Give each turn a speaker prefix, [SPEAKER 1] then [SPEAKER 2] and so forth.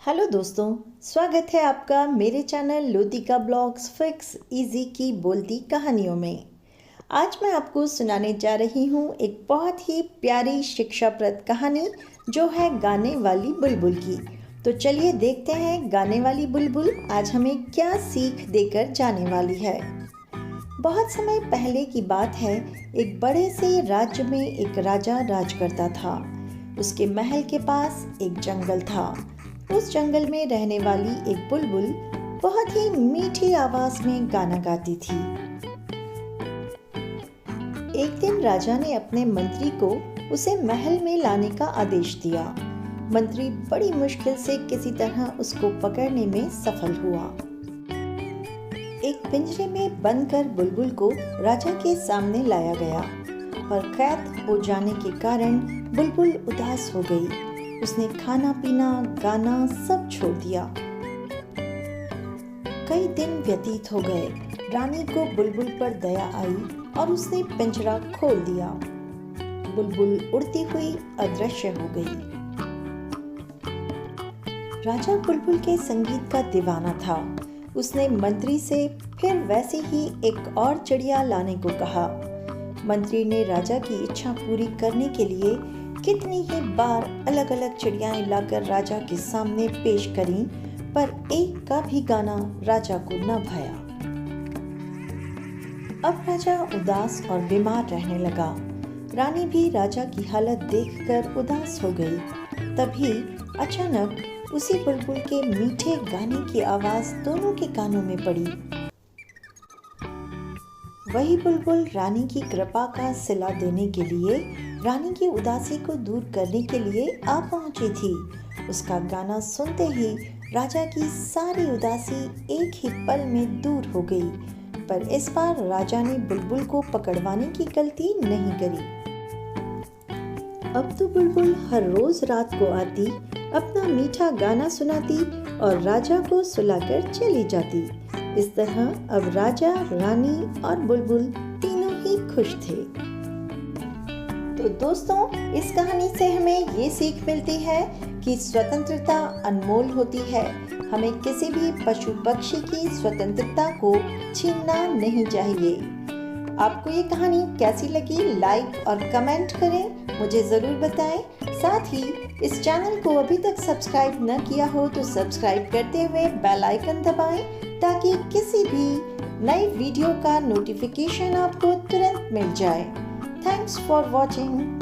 [SPEAKER 1] Hello दोस्तों, स्वागत है आपका मेरे channel Lotika blogs fix easy की बोलती कहानियों में। आज मैं आपको सुनाने जा रही हूँ एक बहुत ही प्यारी शिक्षाप्रद कहानी जो है गाने वाली बुलबुल की। तो चलिए देखते हैं गाने वाली बुलबुल आज हमें क्या सीख देकर जाने वाली है। बहुत समय पहले की बात है, एक बड़े से राज्य में एक राजा राज करता था। उसके महल के पास एक जंगल था। उस जंगल में रहने वाली एक बुलबुल बहुत ही मीठी आवाज में गाना गाती थी। एक दिन राजा ने अपने मंत्री को उसे महल में लाने का आदेश दिया। मंत्री बड़ी मुश्किल से किसी तरह उसको पकड़ने में सफल हुआ। एक पिंजरे में बंद कर बुलबुल को राजा के सामने लाया गया, पर कैद हो जाने के कारण बुलबुल उदास हो गई। उसने खाना पीना गाना सब छोड़ दिया। कई दिन व्यतीत हो गए। रानी को बुलबुल पर दया आई और उसने पिंजरा खोल दिया। बुलबुल उड़ती हुई अदृश्य हो गई। राजा बुलबुल के संगीत का दीवाना था। उसने मंत्री से फिर वैसे ही एक और चिड़िया लाने को कहा। मंत्री ने राजा की इच्छा पूरी करने के लिए कितनी ही बार अलग अलग चिड़ियाएं लाकर राजा के सामने पेश करीं, पर एक का भी गाना राजा को न भाया। अब राजा उदास और बीमार रहने लगा। रानी भी राजा की हालत देखकर उदास हो गई। तभी अचानक उसी बुलबुल के मीठे गाने की आवाज दोनों के कानों में पड़ी। वही बुलबुल रानी की कृपा का सिला देने के लिए, रानी की उदासी को दूर करने के लिए आ पहुंची थी। उसका गाना सुनते ही राजा की सारी उदासी एक ही पल में दूर हो गई। पर इस बार राजा ने बुलबुल को पकड़वाने की गलती नहीं करी। अब तो बुलबुल हर रोज रात को आती, अपना मीठा गाना सुनाती और राजा को सुलाकर चली जाती। इस तरह अब राजा, रानी और बुलबुल तीनों ही खुश थे। तो दोस्तों, इस कहानी से हमें ये सीख मिलती है कि स्वतंत्रता अनमोल होती है। हमें किसी भी पशु पक्षी की स्वतंत्रता को छीनना नहीं चाहिए। आपको ये कहानी कैसी लगी, लाइक और कमेंट करें, मुझे ज़रूर बताएं। साथ ही इस चैनल को अभी तक सब्सक्राइब न किया हो तो सब्सक्राइब करते हुए बेल आइकन दबाएं, ताकि किसी भी नई वीडियो का नोटिफिकेशन आपको तुरंत मिल जाए। Thanks for watching.